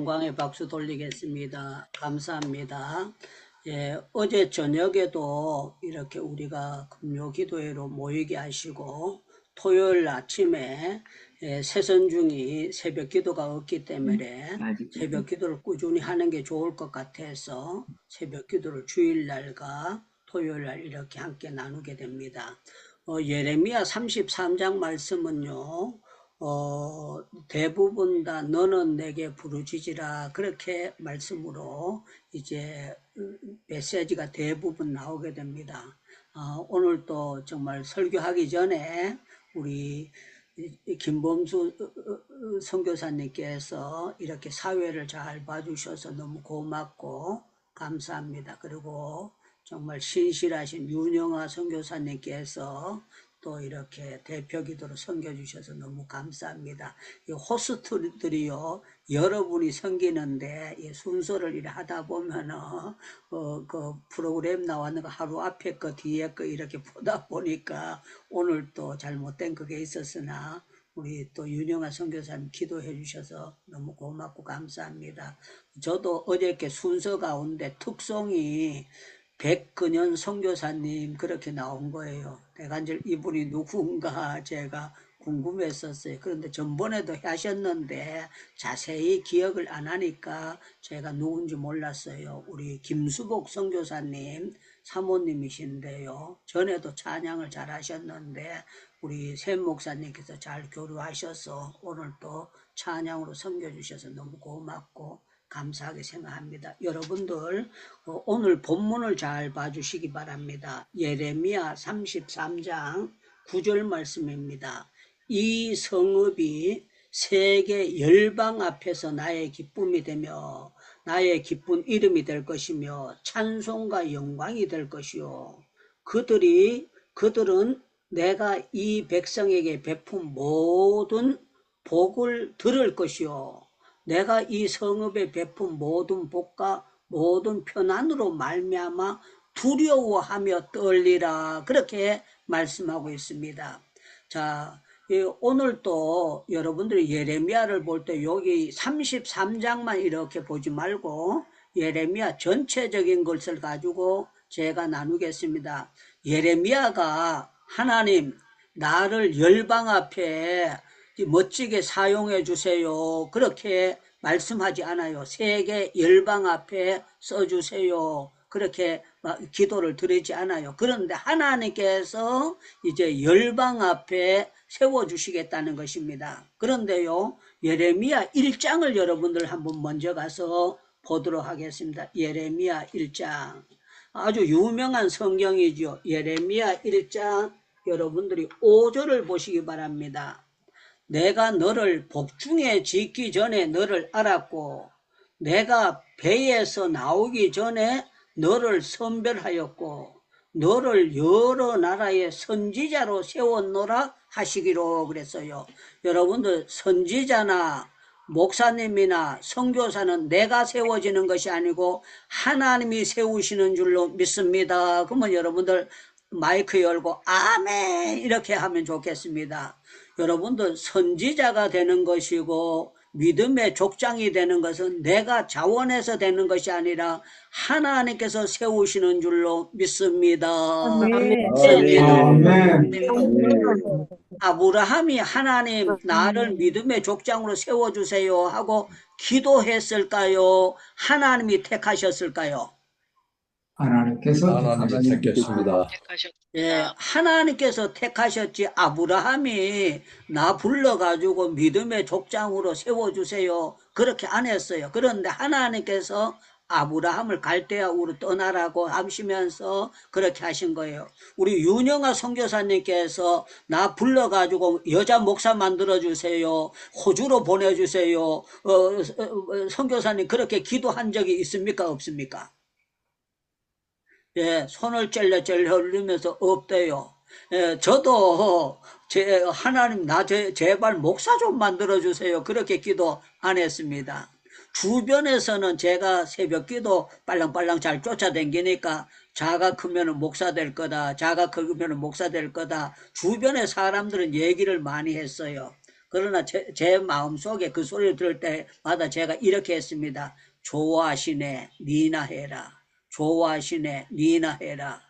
영광의 박수 돌리겠습니다. 감사합니다. 예, 어제 저녁에도 이렇게 우리가 금요 기도회로 모이게 하시고 토요일 아침에 새선중이 새벽 기도가 없기 때문에 새벽 기도를 꾸준히 하는 게 좋을 것 같아서 새벽 기도를 주일날과 토요일날 이렇게 함께 나누게 됩니다. 예레미야 33장 말씀은요, 대부분 다 너는 내게 부르짖으라 그렇게 말씀으로 이제 메시지가 대부분 나오게 됩니다. 오늘 또 정말 설교하기 전에 우리 김범수 선교사님께서 이렇게 사회를 잘 봐주셔서 너무 고맙고 감사합니다. 그리고 정말 신실하신 윤영아 선교사님께서 또 이렇게 대표 기도로 섬겨주셔서 너무 감사합니다. 이 호스트들이요, 여러분이 섬기는데 순서를 이렇게 하다 보면은 그 프로그램 나왔는 거 하루 앞에 거 뒤에 거 이렇게 보다 보니까 오늘 또 잘못된 그게 있었으나 우리 또 윤영아 선교사님 기도해 주셔서 너무 고맙고 감사합니다. 저도 어저께 순서 가운데 특송이 백근현 선교사님 그렇게 나온 거예요. 내가 이제 이분이 누군가 제가 궁금했었어요. 그런데 전번에도 하셨는데 자세히 기억을 안 하니까 제가 누군지 몰랐어요. 우리 김수복 선교사님 사모님이신데요. 전에도 찬양을 잘 하셨는데 우리 샘 목사님께서 잘 교류하셔서 오늘 또 찬양으로 섬겨주셔서 너무 고맙고 감사하게 생각합니다. 여러분들 오늘 본문을 잘 봐주시기 바랍니다. 예레미야 33장 9절 말씀입니다. 이 성읍이 세계 열방 앞에서 나의 기쁨이 되며 나의 기쁜 이름이 될 것이며 찬송과 영광이 될 것이요 그들은 내가 이 백성에게 베푼 모든 복을 들을 것이요 내가 이 성읍에 베푼 모든 복과 모든 편안으로 말미암아 두려워하며 떨리라 그렇게 말씀하고 있습니다. 자, 오늘 또 여러분들이 예레미야를 볼 때 여기 33장만 이렇게 보지 말고 예레미야 전체적인 것을 가지고 제가 나누겠습니다. 예레미야가 하나님 나를 열방 앞에 멋지게 사용해 주세요 그렇게 말씀하지 않아요. 세계 열방 앞에 써주세요 그렇게 기도를 드리지 않아요. 그런데 하나님께서 이제 열방 앞에 세워주시겠다는 것입니다. 그런데요, 예레미야 1장을 여러분들 한번 먼저 가서 보도록 하겠습니다. 예레미야 1장 아주 유명한 성경이죠. 예레미야 1장 여러분들이 5절을 보시기 바랍니다. 내가 너를 복중에 짓기 전에 너를 알았고 내가 배에서 나오기 전에 너를 선별하였고 너를 여러 나라의 선지자로 세웠노라 하시기로 그랬어요. 여러분들 선지자나 목사님이나 선교사는 내가 세워지는 것이 아니고 하나님이 세우시는 줄로 믿습니다. 그러면 여러분들 마이크 열고 아멘 이렇게 하면 좋겠습니다. 여러분들 선지자가 되는 것이고 믿음의 족장이 되는 것은 내가 자원해서 되는 것이 아니라 하나님께서 세우시는 줄로 믿습니다. 아멘. 아브라함이 하나님 나를 믿음의 족장으로 세워주세요 하고 기도했을까요? 하나님이 택하셨을까요? 하나님께서 택했습니다. 예, 하나님께서 택하셨지 아브라함이 나 불러가지고 믿음의 족장으로 세워주세요 그렇게 안 했어요. 그런데 하나님께서 아브라함을 갈대아우로 떠나라고 하시면서 그렇게 하신 거예요. 우리 윤영아 선교사님께서 나 불러가지고 여자 목사 만들어주세요 호주로 보내주세요 선교사님 그렇게 기도한 적이 있습니까 없습니까? 예, 손을 찔러 흘리면서 없대요. 예, 저도 하나님 나 제발 목사 좀 만들어 주세요 그렇게 기도 안 했습니다. 주변에서는 제가 새벽 기도 빨랑빨랑 잘 쫓아다니니까 자가 크면 목사 될 거다 자가 크면 목사 될 거다 주변의 사람들은 얘기를 많이 했어요. 그러나 제 마음속에 그 소리를 들을 때마다 제가 이렇게 했습니다. 좋아하시네, 니나 해라. 좋아하시네, 니나 해라.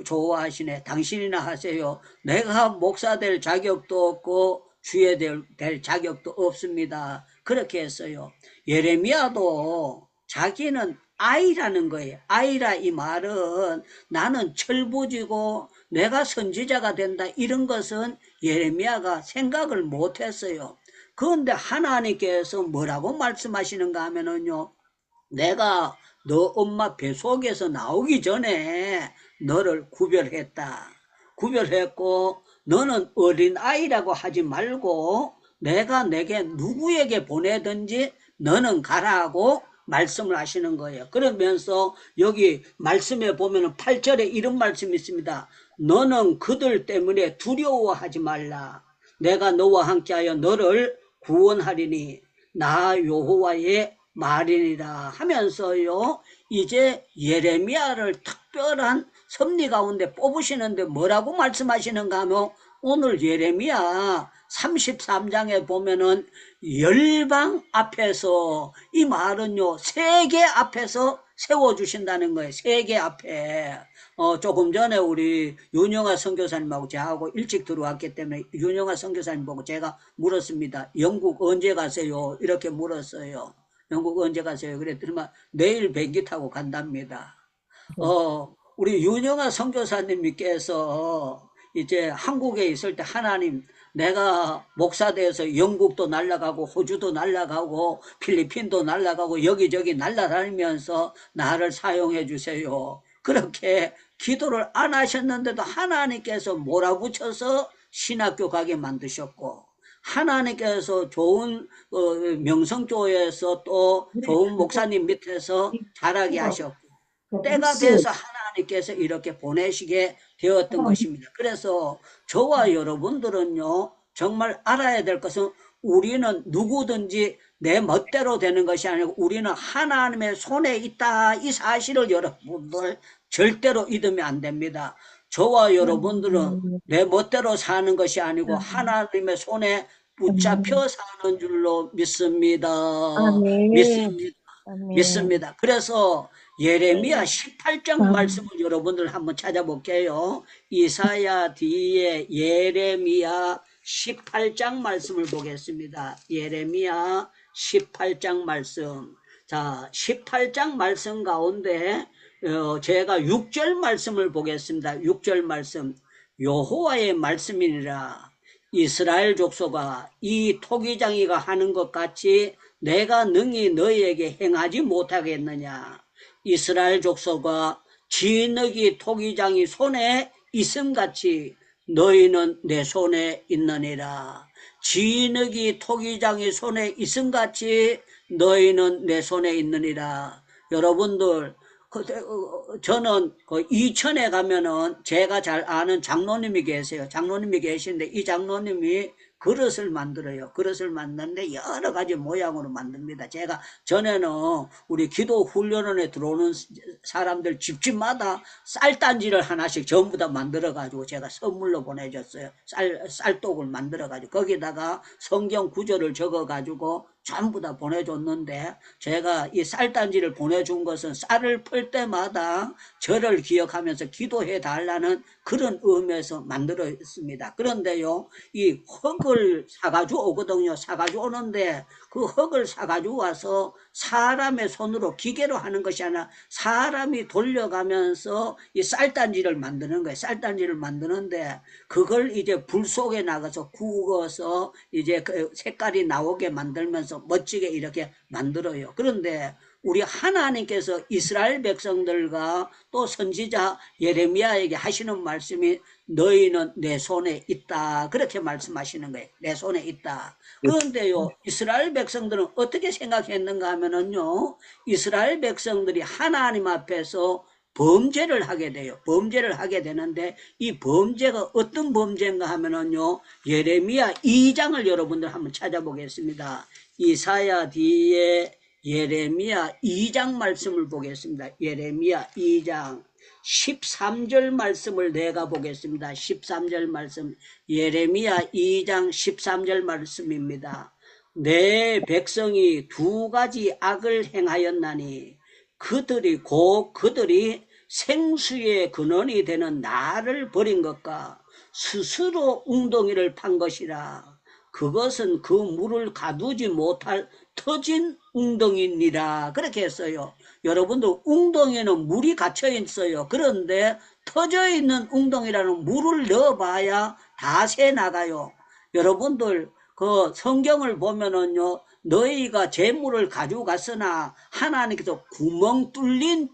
좋아하시네, 당신이나 하세요. 내가 목사 될 자격도 없고 주에 될 자격도 없습니다. 그렇게 했어요. 예레미야도 자기는 아이라는 거예요. 아이라 이 말은 나는 철부지고 내가 선지자가 된다 이런 것은 예레미야가 생각을 못했어요. 그런데 하나님께서 뭐라고 말씀하시는가 하면은요, 내가 너 엄마 뱃속에서 나오기 전에 너를 구별했다. 구별했고 너는 어린아이라고 하지 말고 내가 내게 누구에게 보내든지 너는 가라고 말씀을 하시는 거예요. 그러면서 여기 말씀에 보면 8절에 이런 말씀이 있습니다. 너는 그들 때문에 두려워하지 말라. 내가 너와 함께하여 너를 구원하리니 나 여호와의 말이니라 하면서요, 이제 예레미야를 특별한 섭리 가운데 뽑으시는데 뭐라고 말씀하시는가 하면 오늘 예레미야 33장에 보면은 열방 앞에서 이 말은요 세계 앞에서 세워주신다는 거예요. 세계 앞에. 조금 전에 우리 윤영아 선교사님하고 저하고 일찍 들어왔기 때문에 윤영아 선교사님 보고 제가 물었습니다. 영국 언제 가세요? 이렇게 물었어요. 영국 언제 가세요? 그랬더니만 내일 비행기 타고 간답니다. 우리 윤영아 선교사님께서 이제 한국에 있을 때 하나님 내가 목사 돼서 영국도 날아가고 호주도 날아가고 필리핀도 날아가고 여기저기 날아다니면서 나를 사용해 주세요. 그렇게 기도를 안 하셨는데도 하나님께서 몰아붙여서 신학교 가게 만드셨고 하나님께서 좋은 명성교회에서 또 좋은 목사님 밑에서 자라게 하셨고 때가 돼서 하나님께서 이렇게 보내시게 되었던 것입니다. 그래서 저와 여러분들은요 정말 알아야 될 것은 우리는 누구든지 내 멋대로 되는 것이 아니고 우리는 하나님의 손에 있다 이 사실을 여러분들 절대로 잊으면 안 됩니다. 저와 여러분들은 내 멋대로 사는 것이 아니고 하나님의 손에 붙잡혀 사는 줄로 믿습니다. 아멘. 믿습니다. 아멘. 믿습니다. 그래서 예레미야 18장 말씀을 여러분들 한번 찾아볼게요. 이사야 뒤에 예레미야 18장 말씀을 보겠습니다. 예레미야 18장 말씀. 자, 18장 말씀 가운데 제가 6절 말씀을 보겠습니다. 6절 말씀. 여호와의 말씀이니라. 이스라엘 족속아 이 토기장이가 하는 것 같이 내가 능히 너희에게 행하지 못하겠느냐. 이스라엘 족속아 진흙이 토기장이 손에 있음같이 너희는 내 손에 있느니라. 진흙이 토기장이 손에 있음같이 너희는 내 손에 있느니라. 여러분들 저는 그 이천에 가면은 제가 잘 아는 장로님이 계세요. 장로님이 계시는데 이 장로님이 그릇을 만들어요. 그릇을 만드는데 여러 가지 모양으로 만듭니다. 제가 전에는 우리 기도 훈련원에 들어오는 사람들 집집마다 쌀단지를 하나씩 전부 다 만들어가지고 제가 선물로 보내줬어요. 쌀독을 만들어가지고 거기다가 성경 구절을 적어가지고 전부 다 보내줬는데 제가 이 쌀단지를 보내준 것은 쌀을 풀 때마다 저를 기억하면서 기도해 달라는 그런 의미에서 만들었습니다. 그런데요, 이 흙을 사가지고 오거든요. 사가지고 오는데 그 흙을 사가지고 와서 사람의 손으로 기계로 하는 것이 아니라 사람이 돌려가면서 이 쌀단지를 만드는 거예요. 쌀단지를 만드는데 그걸 이제 불 속에 나가서 구워서 이제 그 색깔이 나오게 만들면서 멋지게 이렇게 만들어요. 그런데 우리 하나님께서 이스라엘 백성들과 또 선지자 예레미야에게 하시는 말씀이 너희는 내 손에 있다. 그렇게 말씀하시는 거예요. 내 손에 있다. 그런데요, 이스라엘 백성들은 어떻게 생각했는가 하면은요, 이스라엘 백성들이 하나님 앞에서 범죄를 하게 돼요. 범죄를 하게 되는데 이 범죄가 어떤 범죄인가 하면은요, 예레미야 2장을 여러분들 한번 찾아보겠습니다. 이사야 뒤에 예레미야 2장 말씀을 보겠습니다. 예레미야 2장. 13절 말씀을 내가 보겠습니다. 13절 말씀, 예레미야 2장 13절 말씀입니다. 내 백성이 두 가지 악을 행하였나니 그들이 생수의 근원이 되는 나를 버린 것과 스스로 웅덩이를 판 것이라. 그것은 그 물을 가두지 못할 터진 웅덩이니라. 그렇게 했어요. 여러분들, 웅덩이에는 물이 갇혀 있어요. 그런데 터져 있는 웅덩이라는 물을 넣어봐야 다 새 나가요. 여러분들, 그 성경을 보면은요, 너희가 재물을 가져갔으나 하나님께서 구멍 뚫린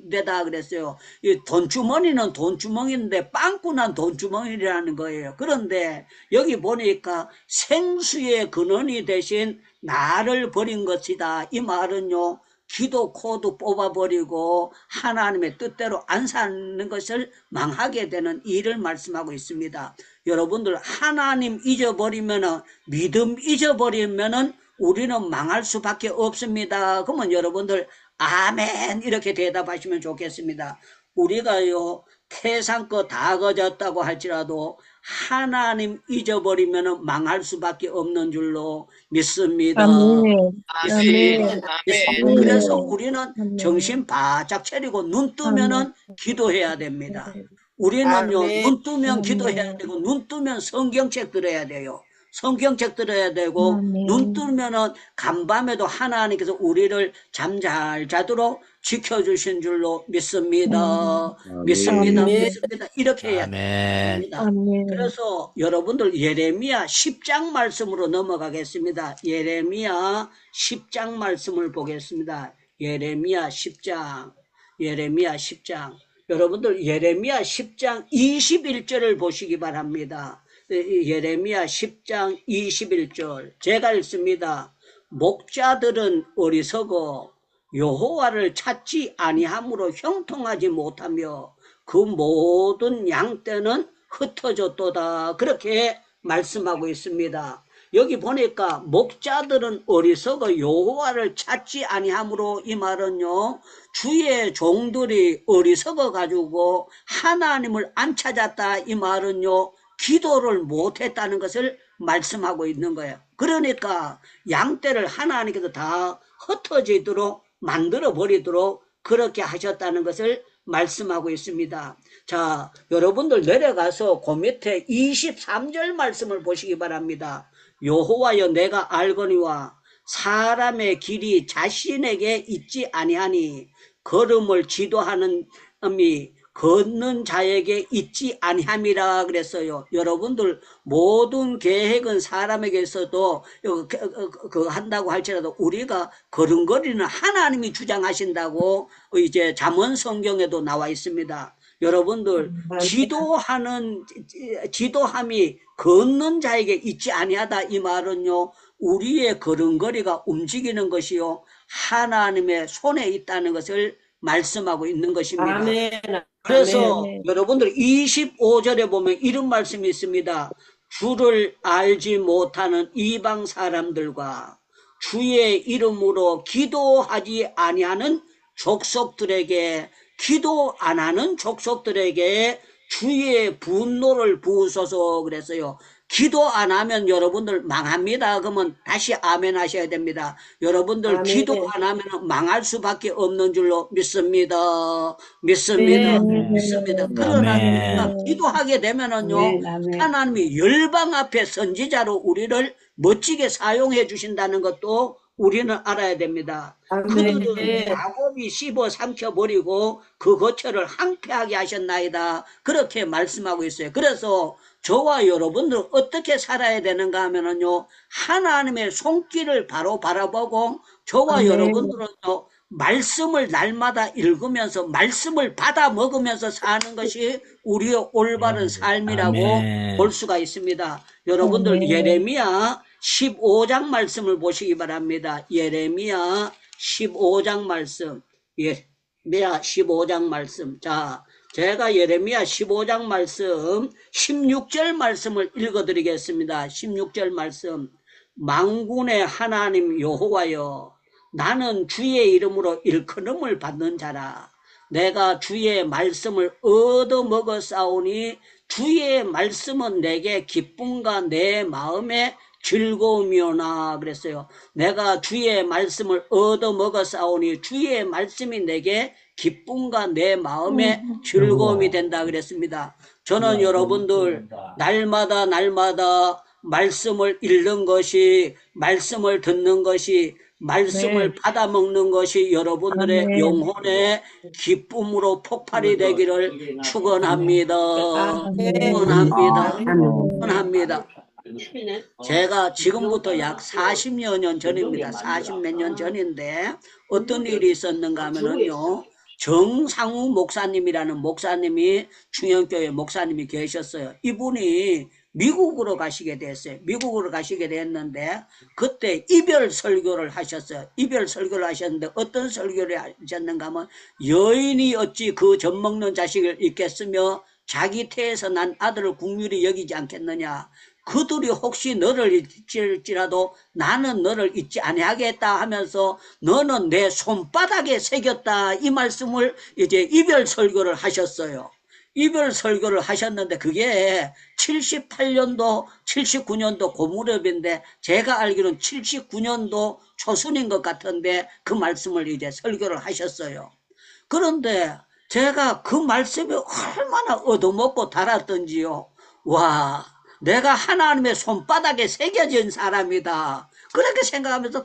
데다 그랬어요. 이 돈주머니는 돈주머니인데 빵꾸난 돈주머니라는 거예요. 그런데 여기 보니까 생수의 근원이 대신 나를 버린 것이다. 이 말은요, 기도 코드 뽑아버리고 하나님의 뜻대로 안 사는 것을 망하게 되는 일을 말씀하고 있습니다. 여러분들, 하나님 잊어버리면은, 믿음 잊어버리면은 우리는 망할 수밖에 없습니다. 그러면 여러분들 아멘 이렇게 대답하시면 좋겠습니다. 우리가요, 태상 거 다 거졌다고 할지라도 하나님 잊어버리면 망할 수밖에 없는 줄로 믿습니다. 아멘. 아멘. 아멘. 그래서 우리는 아멘. 정신 바짝 차리고 눈 뜨면은 기도해야 됩니다. 우리는요, 아멘. 눈 뜨면 아멘. 기도해야 되고, 눈 뜨면 성경책 들어야 돼요. 성경책 들어야 되고, 아멘. 눈 뜨면은 간밤에도 하나님께서 우리를 잠잘 자도록 지켜주신 줄로 믿습니다. 믿습니다. 아멘. 믿습니다. 이렇게 해야 됩니다. 아멘. 그래서 여러분들 예레미야 10장 말씀으로 넘어가겠습니다. 예레미야 10장 말씀을 보겠습니다. 예레미야 10장. 여러분들 예레미야 10장 21절을 보시기 바랍니다. 예레미야 10장 21절 제가 읽습니다. 목자들은 어리석어 여호와를 찾지 아니함으로 형통하지 못하며 그 모든 양떼는 흩어졌도다. 그렇게 말씀하고 있습니다. 여기 보니까 목자들은 어리석어 여호와를 찾지 아니함으로, 이 말은요, 주의 종들이 어리석어 가지고 하나님을 안 찾았다. 이 말은요, 기도를 못했다는 것을 말씀하고 있는 거예요. 그러니까 양떼를 하나님께서 다 흩어지도록 만들어 버리도록 그렇게 하셨다는 것을 말씀하고 있습니다. 자, 여러분들 내려가서 그 밑에 23절 말씀을 보시기 바랍니다. 여호와여 내가 알거니와 사람의 길이 자신에게 있지 아니하니 걸음을 지도하는 걷는 자에게 있지 아니함이라 그랬어요. 여러분들 모든 계획은 사람에게 있어도 한다고 할지라도 우리가 걸음걸이는 하나님이 주장하신다고 이제 잠언 성경에도 나와 있습니다. 여러분들 지도함이 걷는 자에게 있지 아니하다. 이 말은요, 우리의 걸음걸이가 움직이는 것이요 하나님의 손에 있다는 것을 말씀하고 있는 것입니다. 아멘. 그래서 아멘. 여러분들 25절에 보면 이런 말씀이 있습니다. 주를 알지 못하는 이방 사람들과 주의 이름으로 기도하지 아니하는 족속들에게, 기도 안 하는 족속들에게 주의 분노를 부으소서 그랬어요. 기도 안 하면 여러분들 망합니다. 그러면 다시 아멘 하셔야 됩니다. 여러분들 아멘. 기도 안 하면 망할 수밖에 없는 줄로 믿습니다. 네. 믿습니다. 그러나 우리가 기도하게 되면은요, 하나님이 열방 앞에 선지자로 우리를 멋지게 사용해 주신다는 것도 우리는 알아야 됩니다. 그들은 야곱이 씹어 삼켜버리고 그 거처를 황폐하게 하셨나이다. 그렇게 말씀하고 있어요. 그래서 저와 여러분들은 어떻게 살아야 되는가 하면은요, 하나님의 손길을 바로 바라보고 저와 여러분들은요, 말씀을 날마다 읽으면서 말씀을 받아 먹으면서 사는 것이 우리의 올바른 삶이라고 볼 수가 있습니다. 여러분들 예레미야 15장 말씀을 보시기 바랍니다. 예레미야 15장 말씀. 예레미야 15장 말씀. 자, 제가 예레미야 15장 말씀 16절 말씀을 읽어드리겠습니다. 16절 말씀. 만군의 하나님 여호와여, 나는 주의 이름으로 일컬음을 받는 자라. 내가 주의 말씀을 얻어 먹었사오니 주의 말씀은 내게 기쁨과 내 마음에 즐거움이오나 그랬어요. 내가 주의 말씀을 얻어 먹었사오니 주의 말씀이 내게 기쁨과 내 마음에 즐거움이 된다 그랬습니다. 저는 여러분들 날마다 말씀을 읽는 것이, 말씀을 듣는 것이, 말씀을 받아먹는 것이 여러분들의 아멘. 영혼의 기쁨으로 폭발이 되기를 축원합니다. 축원합니다. 축원합니다. 제가 지금부터 약 40여 년 전입니다. 40몇 년 전인데 어떤 일이 있었는가 하면은요. 정상우 목사님이라는 목사님이 충영교회 목사님이 계셨어요. 이분이 미국으로 가시게 됐어요. 미국으로 가시게 됐는데 그때 이별 설교를 하셨어요. 이별 설교를 하셨는데 어떤 설교를 하셨는가 하면 여인이 어찌 그 젖먹는 자식을 잊겠으며 자기 태에서 난 아들을 국률이 여기지 않겠느냐. 그들이 혹시 너를 잊을지라도 나는 너를 잊지 아니하겠다 하면서 너는 내 손바닥에 새겼다 이 말씀을 이제 이별 설교를 하셨어요. 이별 설교를 하셨는데 그게 78년도 79년도 그 무렵인데 제가 알기로는 79년도 초순인 것 같은데 그 말씀을 이제 설교를 하셨어요. 그런데 제가 그 말씀이 얼마나 얻어먹고 달았던지요. 와, 내가 하나님의 손바닥에 새겨진 사람이다. 그렇게 생각하면서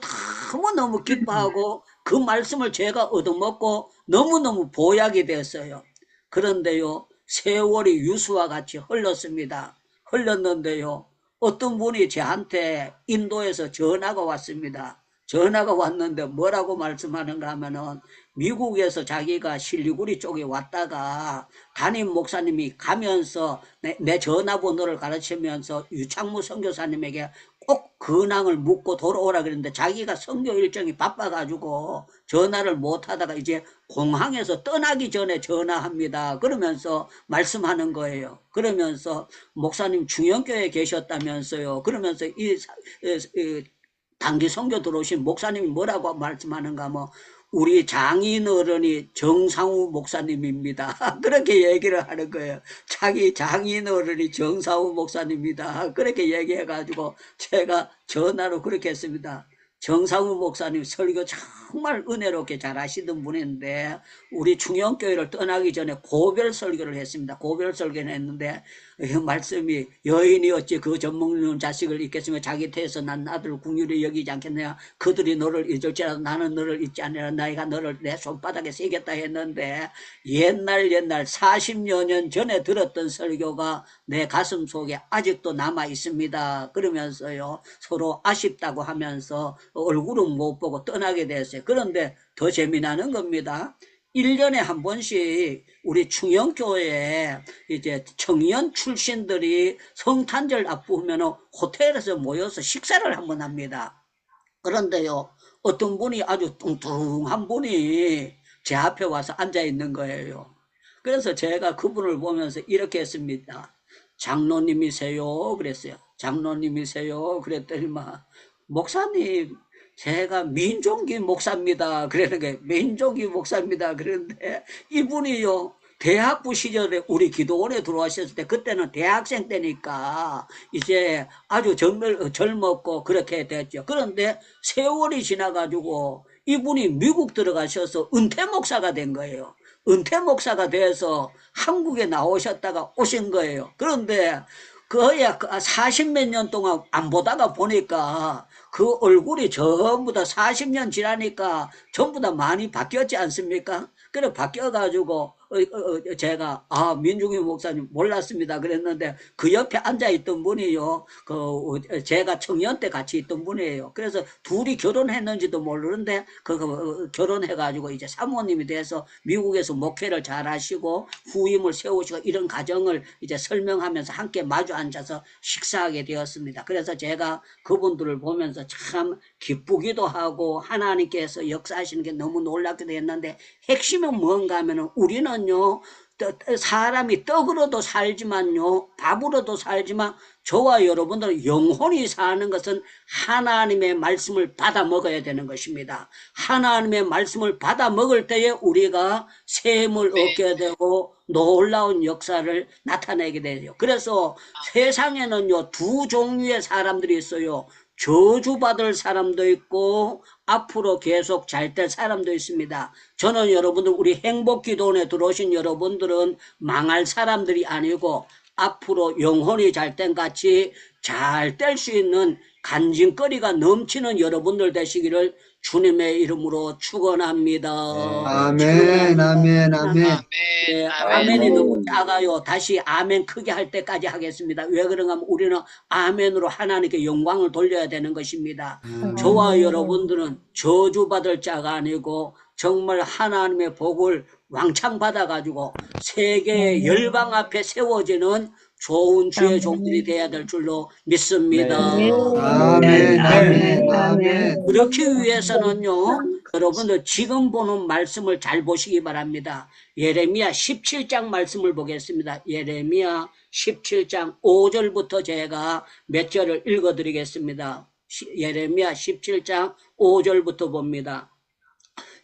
너무너무 기뻐하고 그 말씀을 제가 얻어먹고 너무너무 보약이 됐어요. 그런데요, 세월이 유수와 같이 흘렀습니다. 흘렀는데요, 어떤 분이 저한테 인도에서 전화가 왔습니다. 전화가 왔는데 뭐라고 말씀하는가 하면은 미국에서 자기가 실리구리 쪽에 왔다가 담임 목사님이 가면서 내 전화번호를 가르치면서 유창무 선교사님에게 꼭 근황을 묻고 돌아오라 그랬는데 자기가 선교 일정이 바빠가지고 전화를 못하다가 이제 공항에서 떠나기 전에 전화합니다. 그러면서 말씀하는 거예요. 그러면서 목사님 중영교회에 계셨다면서요. 그러면서 이 단기 선교 들어오신 목사님이 뭐라고 말씀하는가 하면 우리 장인 어른이 정상우 목사님입니다. 그렇게 얘기를 하는 거예요. 자기 장인 어른이 정상우 목사님입니다. 그렇게 얘기해가지고 제가 전화로 그렇게 했습니다. 정상우 목사님 설교 정말 은혜롭게 잘 하시던 분인데 우리 충영교회를 떠나기 전에 고별 설교를 했습니다. 고별 설교를 했는데 말씀이 여인이 어찌 그 젖먹는 자식을 잊겠으며 자기 태에서 난 아들을 국률이 여기지 않겠느냐. 그들이 너를 잊을지라도 나는 너를 잊지 않으라. 나이가 너를 내 손바닥에 새겼다 했는데 옛날 40여 년 전에 들었던 설교가 내 가슴 속에 아직도 남아 있습니다. 그러면서요 서로 아쉽다고 하면서 얼굴은 못 보고 떠나게 됐어요. 그런데 더 재미나는 겁니다. 1년에 한 번씩 우리 충영교회에 이제 청년 출신들이 성탄절 앞두면 호텔에서 모여서 식사를 한번 합니다. 그런데요, 어떤 분이 아주 뚱뚱한 분이 제 앞에 와서 앉아 있는 거예요. 그래서 제가 그분을 보면서 이렇게 했습니다. 장로님이세요? 그랬어요. 장로님이세요? 그랬더니만 목사님 제가 민종기 목사입니다. 그러는 거예요. 민종기 목사입니다. 그런데 이분이요. 대학부 시절에 우리 기도원에 들어오셨을 때 그때는 대학생 때니까 이제 아주 젊었고 그렇게 됐죠. 그런데 세월이 지나가지고 이분이 미국 들어가셔서 은퇴 목사가 된 거예요. 은퇴 목사가 돼서 한국에 나오셨다가 오신 거예요. 그런데 거의 40몇 년 동안 안 보다가 보니까 그 얼굴이 전부 다 40년 지나니까 전부 다 많이 바뀌었지 않습니까? 그래 바뀌어가지고 제가 민중희 목사님 몰랐습니다 그랬는데 그 옆에 앉아있던 분이요 제가 청년 때 같이 있던 분이에요. 그래서 둘이 결혼했는지도 모르는데 결혼해가지고 이제 사모님이 돼서 미국에서 목회를 잘 하시고 후임을 세우시고 이런 과정을 이제 설명하면서 함께 마주 앉아서 식사하게 되었습니다. 그래서 제가 그분들을 보면서 참 기쁘기도 하고 하나님께서 역사하시는 게 너무 놀랍기도 했는데 핵심은 뭔가 하면은 우리는요 사람이 떡으로도 살지만요, 밥으로도 살지만 저와 여러분들은 영혼이 사는 것은 하나님의 말씀을 받아 먹어야 되는 것입니다. 하나님의 말씀을 받아 먹을 때에 우리가 샘을 얻게 되고 놀라운 역사를 나타내게 되죠. 그래서 세상에는요, 두 종류의 사람들이 있어요. 저주받을 사람도 있고 앞으로 계속 잘 될 사람도 있습니다. 저는 여러분들, 우리 행복기도원에 들어오신 여러분들은 망할 사람들이 아니고 앞으로 영혼이 잘된 같이 잘 될 수 있는 간증거리가 넘치는 여러분들 되시기를 주님의 이름으로 축원합니다. 아멘, 아멘, 아멘. 네, 아멘이 너무 작아요. 다시 아멘 크게 할 때까지 하겠습니다. 왜 그런가 하면 우리는 아멘으로 하나님께 영광을 돌려야 되는 것입니다. 저와 여러분들은 저주받을 자가 아니고 정말 하나님의 복을 왕창 받아가지고 세계의 열방 앞에 세워지는 좋은 주의 종들이 되어야 될 줄로 믿습니다. 아멘, 아멘, 아멘. 그렇기 위해서는요, 여러분들 지금 보는 말씀을 잘 보시기 바랍니다. 예레미야 17장 말씀을 보겠습니다. 예레미야 17장 5절부터 제가 몇 절을 읽어드리겠습니다. 예레미야 17장 5절부터 봅니다.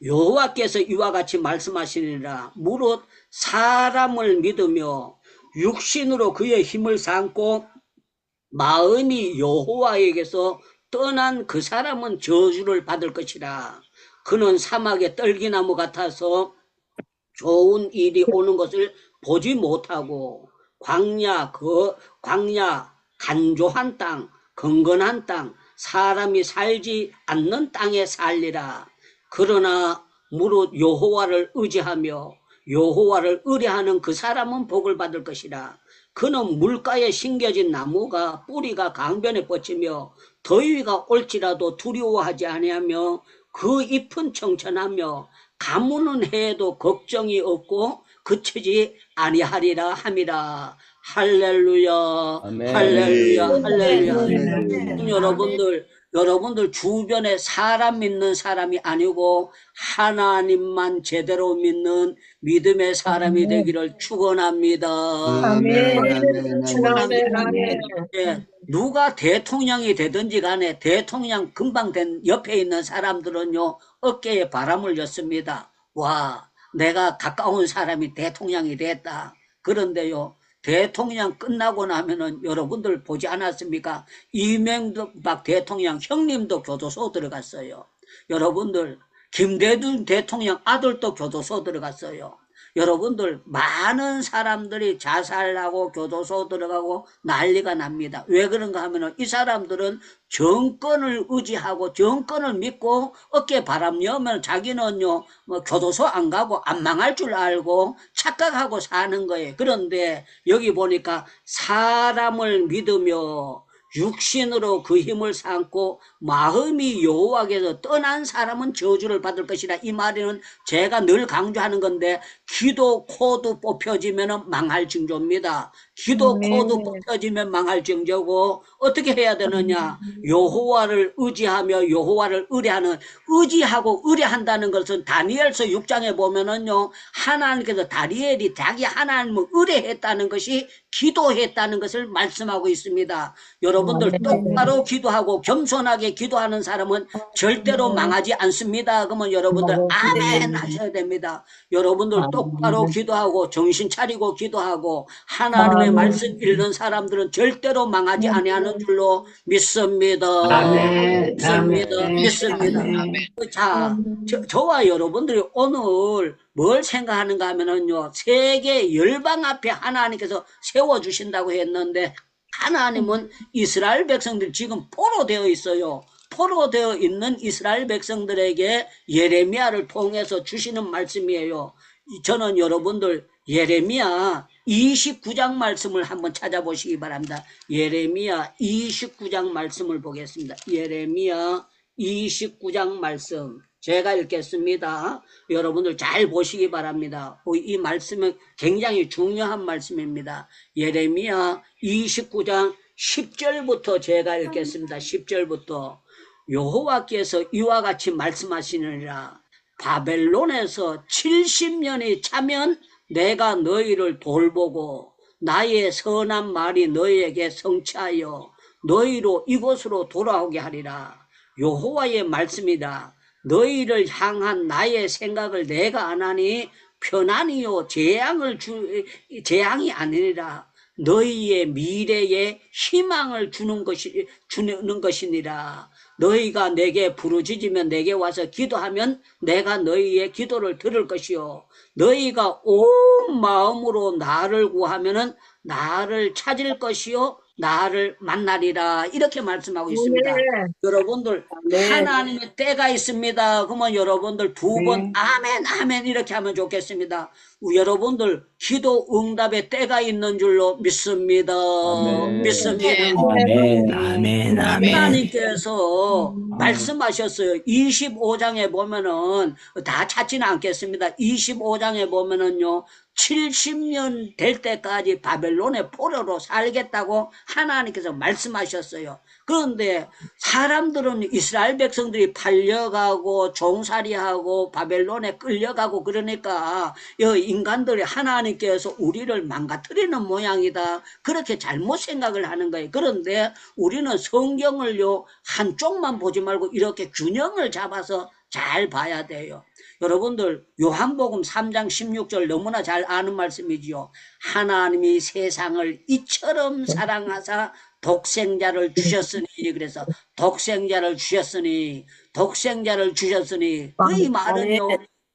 여호와께서 이와 같이 말씀하시니라. 무릇 사람을 믿으며 육신으로 그의 힘을 삼고 마음이 여호와에게서 떠난 그 사람은 저주를 받을 것이라. 그는 사막의 떨기나무 같아서 좋은 일이 오는 것을 보지 못하고 광야 간조한 땅, 건건한 땅, 사람이 살지 않는 땅에 살리라. 그러나 무릇 여호와를 의지하며 여호와를 의뢰하는 그 사람은 복을 받을 것이라. 그는 물가에 심겨진 나무가 뿌리가 강변에 뻗치며 더위가 올지라도 두려워하지 아니하며 그 잎은 청천하며 가무는 해에도 걱정이 없고 그치지 아니하리라 함이라. 할렐루야, 아멘. 할렐루야, 할렐루야. 아멘. 여러분들 주변에 사람 믿는 사람이 아니고 하나님만 제대로 믿는 믿음의 사람이 되기를 축원합니다. 아멘, 아멘, 축원합니다. 아멘. 예, 누가 대통령이 되든지 간에 대통령 금방 된 옆에 있는 사람들은요, 어깨에 바람을 였습니다. 와, 내가 가까운 사람이 대통령이 됐다. 그런데요, 대통령 끝나고 나면은 여러분들 보지 않았습니까? 이명박 대통령 형님도 교도소 들어갔어요. 여러분들, 김대중 대통령 아들도 교도소 들어갔어요. 여러분들, 많은 사람들이 자살하고 교도소 들어가고 난리가 납니다. 왜 그런가 하면은 이 사람들은 정권을 의지하고 정권을 믿고 어깨 바람 여면 자기는요, 뭐 교도소 안 가고 안 망할 줄 알고 착각하고 사는 거예요. 그런데 여기 보니까 사람을 믿으며 육신으로 그 힘을 삼고 마음이 여호와께서 떠난 사람은 저주를 받을 것이라. 이 말에는 제가 늘 강조하는 건데, 기도 코드 뽑혀지면 망할 징조입니다. 기도 코드 뽑혀지면 망할 징조고, 어떻게 해야 되느냐? 여호와를 의지하며 여호와를 의뢰하는, 의지하고 의뢰한다는 것은 다니엘서 6장에 보면은요, 하나님께서 다니엘이 자기 하나님을 의뢰했다는 것이 기도했다는 것을 말씀하고 있습니다. 여러분들 똑바로 기도하고 겸손하게 기도하는 사람은 절대로 망하지 않습니다. 그러면 여러분들 아멘 하셔야 됩니다. 여러분들 똑바로 기도하고 정신 차리고 기도하고 하나님의 말씀 읽는 사람들은 절대로 망하지 아니하는 줄로 믿습니다. 믿습니다. 자, 저와 여러분들이 오늘 뭘 생각하는가 하면은요, 세계 열방 앞에 하나님께서 세워주신다고 했는데, 하나님은 이스라엘 백성들 지금 포로되어 있어요. 포로되어 있는 이스라엘 백성들에게 예레미야를 통해서 주시는 말씀이에요. 저는 여러분들 예레미야 29장 말씀을 한번 찾아보시기 바랍니다. 예레미야 29장 말씀을 보겠습니다. 예레미야 29장 말씀 제가 읽겠습니다. 여러분들 잘 보시기 바랍니다. 이 말씀은 굉장히 중요한 말씀입니다. 예레미야 29장 10절부터 제가 읽겠습니다. 10절부터 여호와께서 이와 같이 말씀하시느니라. 바벨론에서 70년이 차면 내가 너희를 돌보고 나의 선한 말이 너희에게 성취하여 너희로 이곳으로 돌아오게 하리라. 여호와의 말씀이다. 너희를 향한 나의 생각을 내가 안 하니 편안히요 재앙이 아니라 너희의 미래에 희망을 주는 것이니라. 너희가 내게 부르짖으면 내게 와서 기도하면 내가 너희의 기도를 들을 것이요 너희가 온 마음으로 나를 구하면은 나를 찾을 것이요 나를 만나리라. 이렇게 말씀하고 있습니다. 여러분들 하나님의 때가 있습니다. 그러면 여러분들 두 번 아멘 아멘 이렇게 하면 좋겠습니다. 여러분들 기도 응답의 때가 있는 줄로 믿습니다. 믿습니다. 아멘, 아멘, 아멘. 하나님께서 말씀하셨어요. 25장에 보면은 다 찾지는 않겠습니다. 25장에 보면은요 70년 될 때까지 바벨론의 포로로 살겠다고 하나님께서 말씀하셨어요. 그런데 사람들은 이스라엘 백성들이 팔려가고 종살이하고 바벨론에 끌려가고 그러니까 인간들이 하나님께서 우리를 망가뜨리는 모양이다. 그렇게 잘못 생각을 하는 거예요. 그런데 우리는 성경을요 한쪽만 보지 말고 이렇게 균형을 잡아서 잘 봐야 돼요. 여러분들 요한복음 3장 16절 너무나 잘 아는 말씀이지요. 하나님이 세상을 이처럼 사랑하사 독생자를 주셨으니 그래서 독생자를 주셨으니 그 이 말은요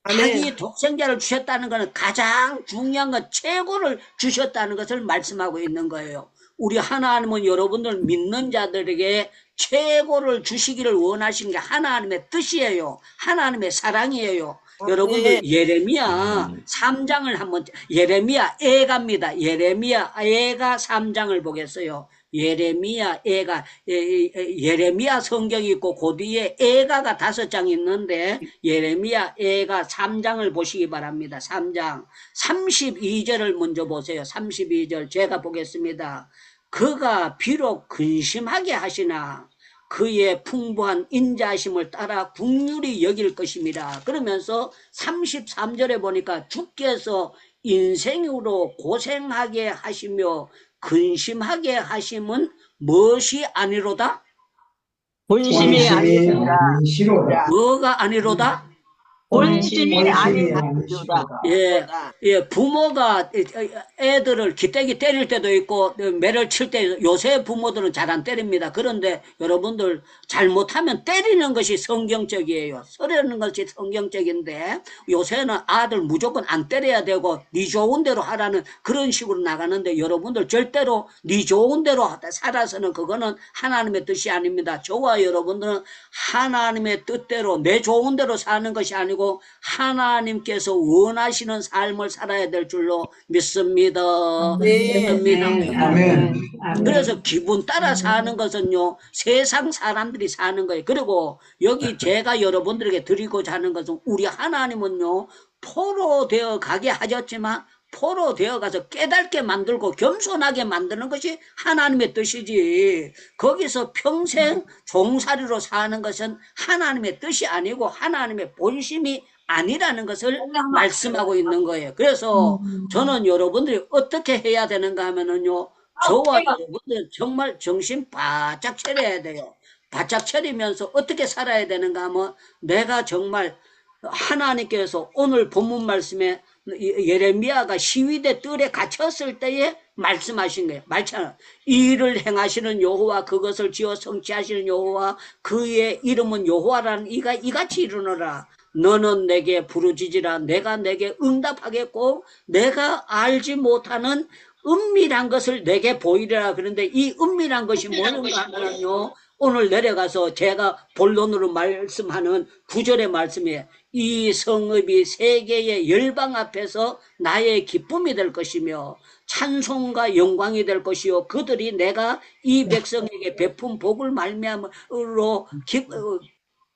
자기 독생자를 주셨다는 것은 가장 중요한 것 최고를 주셨다는 것을 말씀하고 있는 거예요. 우리 하나님은 여러분들 믿는 자들에게 최고를 주시기를 원하신 게 하나님의 뜻이에요. 하나님의 사랑이에요. 여러분들 예레미야 3장을 한번 예레미야 애가입니다. 예레미야 애가 3장을 보겠어요. 예레미야 애가 예레미야 성경이 있고 그 뒤에 애가가 5장 있는데 예레미야 애가 3장을 보시기 바랍니다. 3장 32절을 먼저 보세요. 32절 제가 보겠습니다. 그가 비록 근심하게 하시나 그의 풍부한 인자하심을 따라 긍휼히 여길 것입니다. 그러면서 33절에 보니까 주께서 인생으로 고생하게 하시며 근심하게 하심은 무엇이 아니로다? 본심이 아니라 뭐가 아니로다? 본심이 아니라 부모가 애들을 기대기 때릴 때도 있고 매를 칠 때 요새 부모들은 잘 안 때립니다. 그런데 여러분들 잘못하면 때리는 것이 성경적이에요. 서려는 것이 성경적인데 요새는 아들 무조건 안 때려야 되고 네 좋은 대로 하라는 그런 식으로 나가는데 여러분들 절대로 네 좋은 대로 살아서는 그거는 하나님의 뜻이 아닙니다. 저와 여러분들은 하나님의 뜻대로 내 좋은 대로 사는 것이 아니고 하나님께서 원하시는 삶을 살아야 될 줄로 믿습니다. 믿습니다. 아멘. 그래서 기분 따라 사는 것은요 세상 사람들이 사는 거예요. 그리고 여기 제가 여러분들에게 드리고자 하는 것은 우리 하나님은요 포로 되어 가게 하셨지만 포로 되어 가서 깨닫게 만들고 겸손하게 만드는 것이 하나님의 뜻이지 거기서 평생 종살이로 사는 것은 하나님의 뜻이 아니고 하나님의 본심이 아니라는 것을 말씀하고 있는 거예요. 그래서 저는 여러분들이 어떻게 해야 되는가 하면은요 저와 여러분들 정말 정신 바짝 차려야 돼요. 바짝 차리면서 어떻게 살아야 되는가 하면 내가 정말 하나님께서 오늘 본문 말씀에 예레미야가 시위대 뜰에 갇혔을 때에 말씀하신 거예요. 말처럼 이 일을 행하시는 여호와 그것을 지어 성취하시는 여호와 그의 이름은 여호와라는 이가 이같이 이르노라. 너는 내게 부르짖으라 내가 내게 응답하겠고 내가 알지 못하는 은밀한 것을 내게 보이리라. 그런데 이 은밀한 것이 뭐는가 하면요 오늘 내려가서 제가 본론으로 말씀하는 9절의 말씀이에요. 이 성읍이 세계의 열방 앞에서 나의 기쁨이 될 것이며 찬송과 영광이 될 것이요 그들이 내가 이 백성에게 베푼 복을 말미암으로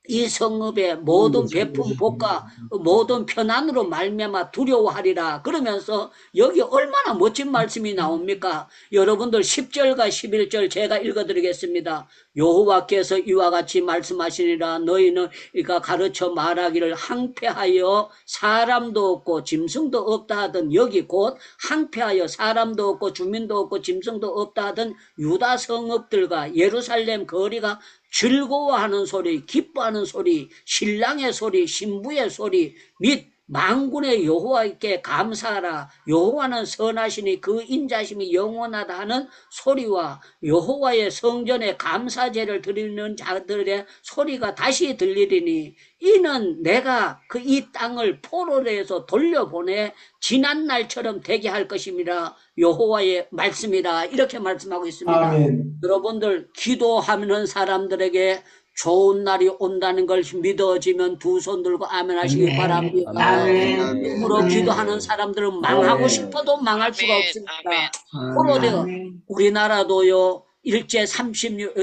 이 성읍의 모든 베푼 복과 모든 편안으로 말미암아 두려워하리라. 그러면서 여기 얼마나 멋진 말씀이 나옵니까? 여러분들 10절과 11절 제가 읽어드리겠습니다. 여호와께서 이와 같이 말씀하시니라. 너희는 이가 가르쳐 말하기를 항폐하여 사람도 없고 짐승도 없다 하던, 여기 곧 항폐하여 사람도 없고 주민도 없고 짐승도 없다 하던 유다 성읍들과 예루살렘 거리가 즐거워하는 소리, 기뻐하는 소리, 신랑의 소리, 신부의 소리 및 만군의 여호와께 감사하라. 여호와는 선하시니 그 인자심이 영원하다 하는 소리와 여호와의 성전에 감사제를 드리는 자들의 소리가 다시 들리리니 이는 내가 그 이 땅을 포로에서 돌려보내 지난 날처럼 되게 할 것임이라. 여호와의 말씀이라. 이렇게 말씀하고 있습니다. 아멘. 여러분들 기도하는 사람들에게 좋은 날이 온다는 걸 믿어지면 두 손 들고 아멘 하시기 아멘. 바랍니다. 아멘. 힘으로 아멘. 기도하는 사람들은 망하고 아멘. 싶어도 망할 수가 아멘. 없습니다. 아멘. 포로되어 아멘. 우리나라도요 일제 36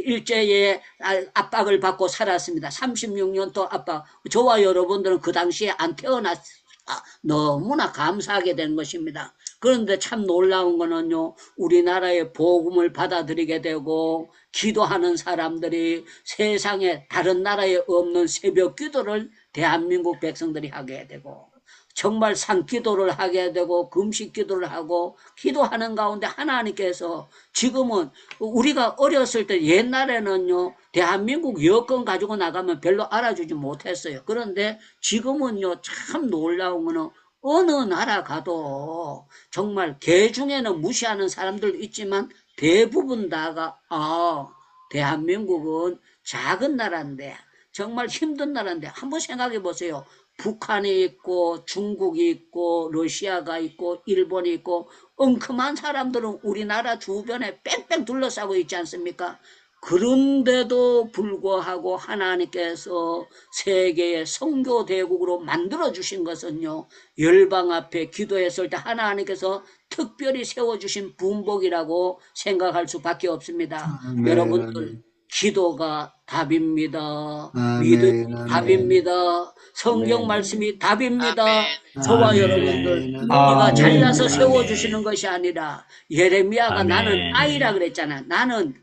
일제의 압박을 받고 살았습니다. 36년 동안 압박. 저와 여러분들은 그 당시에 안 태어났. 너무나 감사하게 된 것입니다. 그런데 참 놀라운 거는요, 우리나라의 복음을 받아들이게 되고 기도하는 사람들이 세상에 다른 나라에 없는 새벽 기도를 대한민국 백성들이 하게 되고 정말 산기도를 하게 되고 금식 기도를 하고 기도하는 가운데 하나님께서 지금은 우리가 어렸을 때 옛날에는요 대한민국 여권 가지고 나가면 별로 알아주지 못했어요. 그런데 지금은요 참 놀라운 거는 어느 나라 가도 정말 개 중에는 무시하는 사람들도 있지만 대부분 다가 대한민국은 작은 나라인데 정말 힘든 나라인데 한번 생각해 보세요. 북한이 있고 중국이 있고 러시아가 있고 일본이 있고 엉큼한 사람들은 우리나라 주변에 뺑뺑 둘러싸고 있지 않습니까? 그런데도 불구하고 하나님께서 세계의 선교 대국으로 만들어 주신 것은요 열방 앞에 기도했을 때 하나님께서 특별히 세워주신 분복이라고 생각할 수밖에 없습니다. 아멘, 여러분들 아멘. 기도가 답입니다. 아멘, 믿음이 아멘. 답입니다. 성경 아멘. 말씀이 답입니다. 아멘. 저와 아멘. 여러분들 아멘. 우리가 아멘. 잘라서 아멘. 세워주시는 것이 아니라 예레미야가 아멘. 나는 아이라 그랬잖아. 나는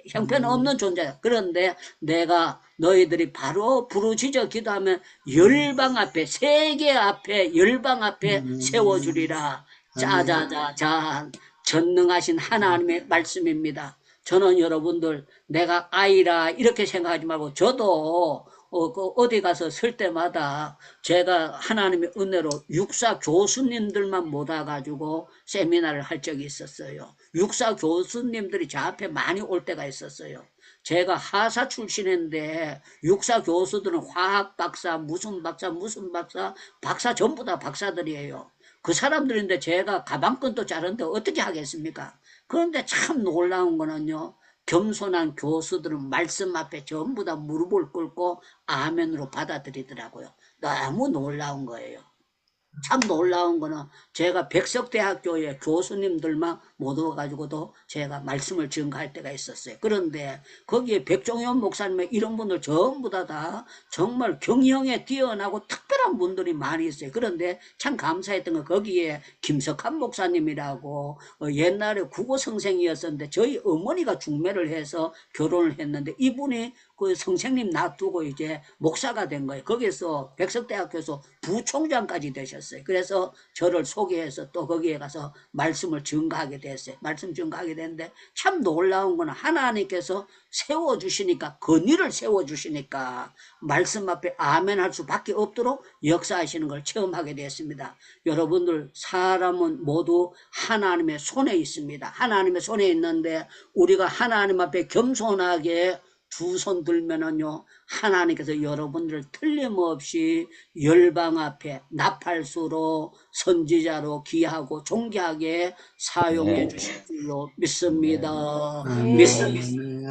형편없는 존재야. 그런데 내가 너희들이 바로 부르짖어 기도하면 열방 앞에 세계 앞에 열방 앞에 세워주리라. 짜자자자 전능하신 하나님의 말씀입니다. 저는 여러분들 내가 아이라 이렇게 생각하지 말고 저도 어디 가서 설 때마다 제가 하나님의 은혜로 육사 교수님들만 모아가지고 세미나를 할 적이 있었어요. 육사 교수님들이 저 앞에 많이 올 때가 있었어요. 제가 하사 출신인데 육사 교수들은 화학 박사, 무슨 박사, 박사 전부 다 박사들이에요. 그 사람들인데 제가 가방끈도 자른데 어떻게 하겠습니까? 그런데 참 놀라운 거는요. 겸손한 교수들은 말씀 앞에 전부 다 무릎을 꿇고 아멘으로 받아들이더라고요. 너무 놀라운 거예요. 참 놀라운 거는 제가 백석대학교의 교수님들만 모아가지고도 제가 말씀을 증거할 때가 있었어요. 그런데 거기에 백종현 목사님의 이런 분들 전부 다 정말 경영에 뛰어나고 특별한 분들이 많이 있어요. 그런데 참 감사했던 건 거기에 김석한 목사님이라고 옛날에 국어 선생이었었는데 저희 어머니가 중매를 해서 결혼을 했는데 이분이 그 선생님 놔두고 이제 목사가 된 거예요. 거기서 백석대학교에서 부총장까지 되셨어요. 그래서 저를 소개해서 또 거기에 가서 말씀을 증거하게 됐어요. 말씀 증거하게 됐는데 참 놀라운 거는 하나님께서 세워주시니까 건의를 세워주시니까 말씀 앞에 아멘 할 수밖에 없도록 역사하시는 걸 체험하게 됐습니다. 여러분들 사람은 모두 하나님의 손에 있습니다. 하나님의 손에 있는데 우리가 하나님 앞에 겸손하게 두 손 들면은요 하나님께서 여러분들을 틀림없이 열방 앞에 나팔수로 선지자로 귀하고 존귀하게 사용해 주실 줄로 믿습니다.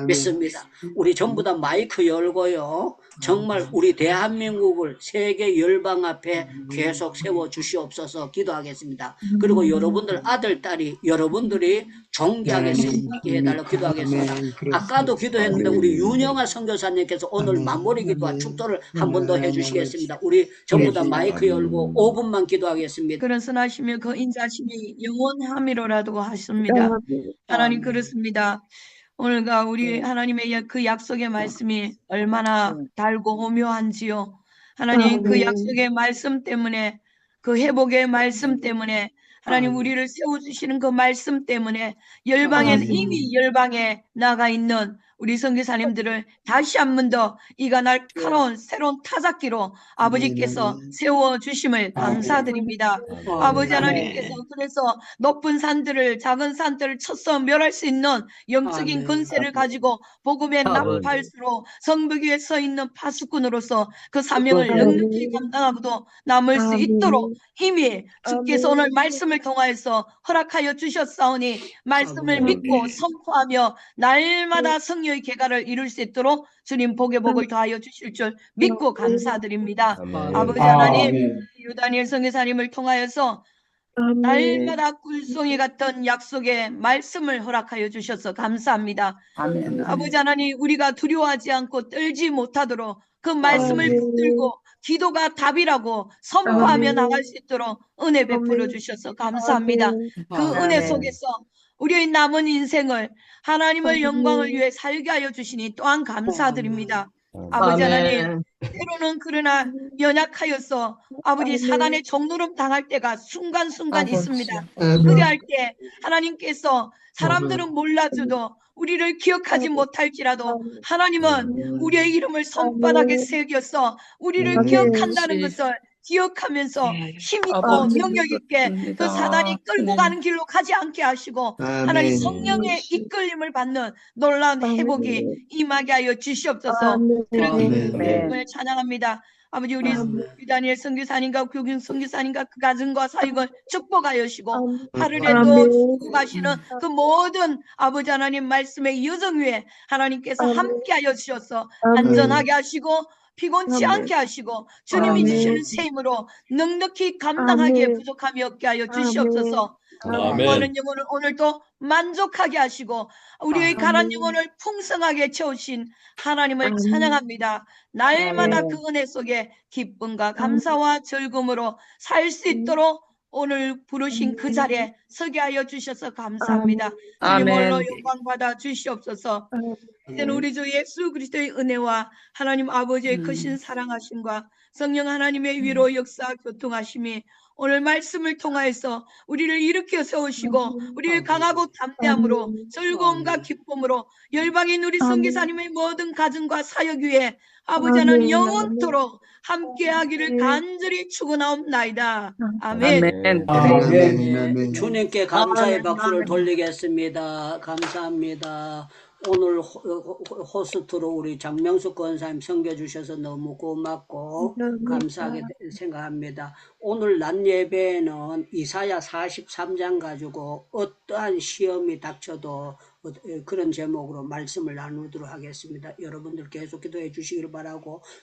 믿습니다. 우리 전부 다 마이크 열고요 정말 우리 대한민국을 세계 열방 앞에 계속 세워 주시옵소서 기도하겠습니다. 그리고 여러분들 아들 딸이 여러분들이 존귀하게 세우게 해달라고 기도하겠습니다. 아까도 기도했는데 우리 윤영아 선교사님께서 오늘 마무리 기도와 축도를 한 번 더 아멘. 해주시겠습니다. 우리 전부 다 마이크 열고 5분만 기도하겠습니다. 그런 선하시며 그 인자심이 영원함이로라도 하십니다. 하나님 그렇습니다. 오늘과 우리 하나님의 그 약속의 말씀이 얼마나 달고 오묘한지요. 하나님 그 약속의 말씀 때문에 그 회복의 말씀 때문에 하나님 우리를 세워주시는 그 말씀 때문에 열방엔 이미 열방에 나가 있는 우리 선교사님들을 다시 한 번 더 이가 날카로운 새로운 타작기로 아버지께서 세워주심을 감사드립니다. 아버지 하나님께서 그래서 높은 산들을 작은 산들을 쳐서 멸할 수 있는 영적인 아멘. 권세를 가지고 복음의 나팔수로 성벽 위에 서 있는 파수꾼으로서 그 사명을 넉넉히 감당하고도 남을 수 있도록 이미 주께서 오늘 말씀을 통하여서 허락하여 주셨사오니 말씀을 믿고 선포하며 날마다 성령의 계가를 이룰 수 있도록 주님 복의 복을 더하여 주실 줄 믿고 감사드립니다. 아버지 하나님 유다니엘 선교사님을 통하여서 날마다 꿀송이 같은 약속의 말씀을 허락하여 주셔서 감사합니다. 아버지 하나님 우리가 두려워하지 않고 떨지 못하도록 그 말씀을 붙들고 기도가 답이라고 선포하며 나갈 수 있도록 은혜 베풀어 주셔서 감사합니다. 그 은혜 속에서 우리의 남은 인생을 하나님의 영광을 위해 살게 하여 주시니 또한 감사드립니다. 아버지 하나님 때로는 그러나 연약하여서 아버지 사단의 종노름 당할 때가 순간순간 있습니다. 그리할 때 하나님께서 사람들은 몰라줘도 우리를 기억하지 못할지라도 하나님은 우리의 이름을 손바닥에 새겨서 우리를 기억한다는 것을 기억하면서 힘있고 능력 있게 그 사단이 끌고 가는 길로 가지 않게 하시고 하나님 성령의 이끌림을 받는 놀라운 회복이 임하게 하여 주시옵소서. 그렇게 주님을 찬양합니다. 아버지 우리 유다니엘 선교사님과 교균 선교사님과 그 가정과 사역을 축복하여 주시고 하늘에도 주고 가시는 그 모든 아버지 하나님 말씀의 여정 위에 하나님께서 함께하여 주셔서 안전하게 하시고 피곤치 않게 하시고 주님이 주시는 새 힘으로 넉넉히 감당하기에 부족함이 없게 하여 주시옵소서. 구하는 영혼을 오늘도 만족하게 하시고 우리의 가난 영혼을 풍성하게 채우신 하나님을 찬양합니다. 날마다 그 은혜 속에 기쁨과 감사와 즐거움으로 살 수 있도록 오늘 부르신 그 자리에 서게 하여 주셔서 감사합니다. 주님 홀로 영광 받아 주시옵소서. 이제는 우리 주 예수 그리스도의 은혜와 하나님 아버지의 크신 사랑하심과 성령 하나님의 위로 역사 교통하심이 오늘 말씀을 통하여서 우리를 일으켜 세우시고 우리를 강하고 담대함으로 즐거움과 기쁨으로 열방인 우리 선교사님의 모든 가정과 사역 위에 아버지 하나님 영원토록 함께하기를 간절히 축원하옵나이다. 아멘. 주님께 감사의 박수를 돌리겠습니다. 감사합니다. 오늘 호스트로 우리 장명숙 권사님 섬겨주셔서 너무 고맙고 감사하게 생각합니다. 오늘 낮 예배에는 이사야 43장 가지고 어떠한 시험이 닥쳐도 그런 제목으로 말씀을 나누도록 하겠습니다. 여러분들 계속 기도해 주시기를 바라고